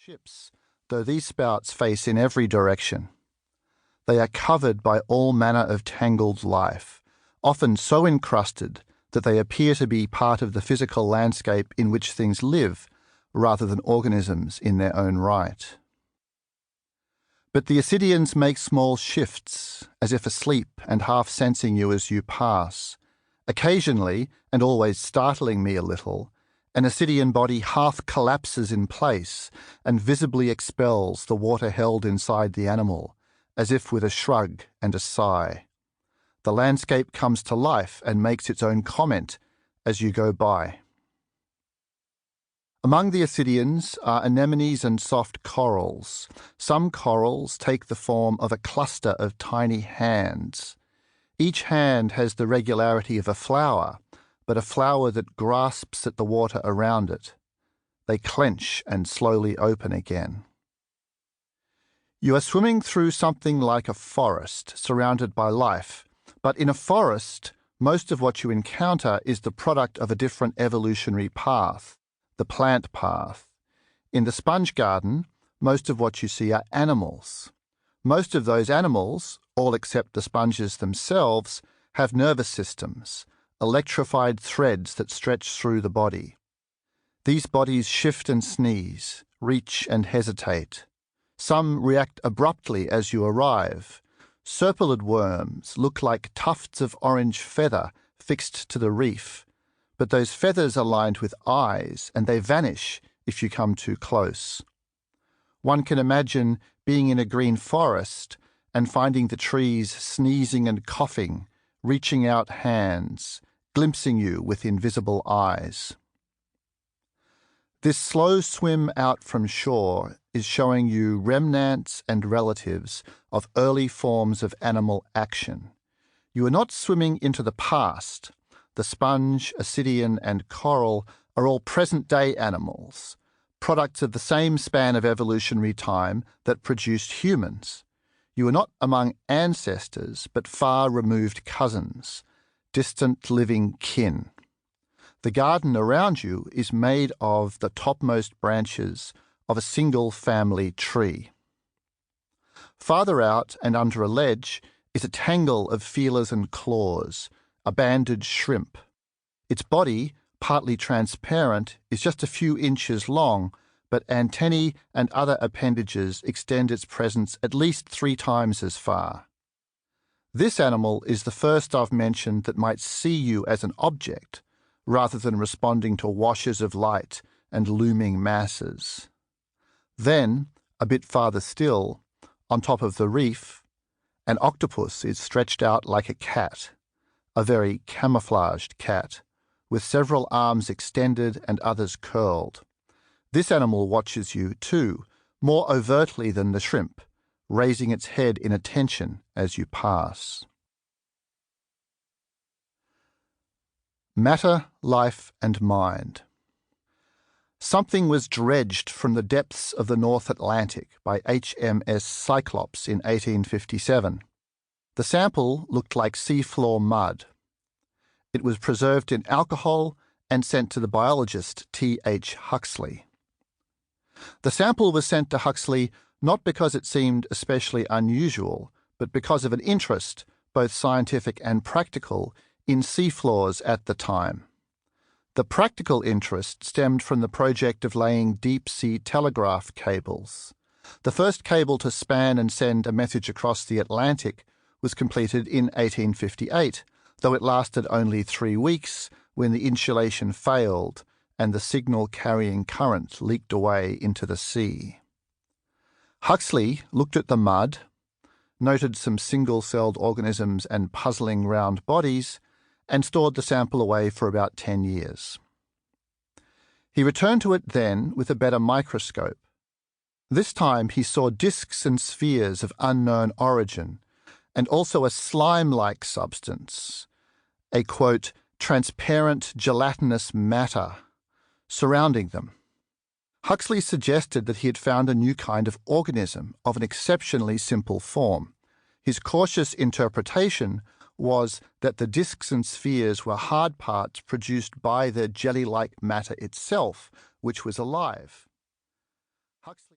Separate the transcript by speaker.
Speaker 1: ships, though these spouts face in every direction. They are covered by all manner of tangled life, often so encrusted that they appear to be part of the physical landscape in which things live, rather than organisms in their own right. But the Ascidians make small shifts, as if asleep and half sensing you as you pass. Occasionally, and always startling me a little, an Ascidian body half collapses in place and visibly expels the water held inside the animal, as if with a shrug and a sigh. The landscape comes to life and makes its own comment as you go by. Among the Ascidians are anemones and soft corals. Some corals take the form of a cluster of tiny hands. Each hand has the regularity of a flower, but a flower that grasps at the water around it. They clench and slowly open again. You are swimming through something like a forest, surrounded by life, but in a forest, most of what you encounter is the product of a different evolutionary path, the plant path. In the sponge garden, most of what you see are animals. Most of those animals, all except the sponges themselves, have nervous systems, electrified threads that stretch through the body. These bodies shift and sneeze, reach and hesitate. Some react abruptly as you arrive. Serpulid worms look like tufts of orange feather fixed to the reef, but those feathers are lined with eyes and they vanish if you come too close. One can imagine being in a green forest and finding the trees sneezing and coughing, reaching out hands, glimpsing you with invisible eyes. This slow swim out from shore is showing you remnants and relatives of early forms of animal action. You are not swimming into the past. The sponge, ascidian, and coral are all present-day animals, products of the same span of evolutionary time that produced humans. You are not among ancestors, but far-removed cousins, distant living kin. The garden around you is made of the topmost branches of a single family tree. Farther out and under a ledge is a tangle of feelers and claws, a banded shrimp. Its body, partly transparent, is just a few inches long, but antennae and other appendages extend its presence at least 3 times as far. This animal is the first I've mentioned that might see you as an object, rather than responding to washes of light and looming masses. Then, a bit farther still, on top of the reef, an octopus is stretched out like a cat, a very camouflaged cat, with several arms extended and others curled. This animal watches you too, more overtly than the shrimp, raising its head in attention as you pass. Matter, Life and Mind. Something was dredged from the depths of the North Atlantic by HMS Cyclops in 1857. The sample looked like seafloor mud. It was preserved in alcohol and sent to the biologist T.H. Huxley. The sample was sent to Huxley not because it seemed especially unusual, but because of an interest, both scientific and practical, in seafloors at the time. The practical interest stemmed from the project of laying deep-sea telegraph cables. The first cable to span and send a message across the Atlantic was completed in 1858, though it lasted only 3 weeks when the insulation failed and the signal-carrying current leaked away into the sea. Huxley looked at the mud, noted some single-celled organisms and puzzling round bodies, and stored the sample away for about 10 years. He returned to it then with a better microscope. This time he saw discs and spheres of unknown origin, and also a slime-like substance, a, quote, transparent gelatinous matter, surrounding them. Huxley suggested that he had found a new kind of organism of an exceptionally simple form. His cautious interpretation was that the discs and spheres were hard parts produced by the jelly-like matter itself, which was alive. Huxley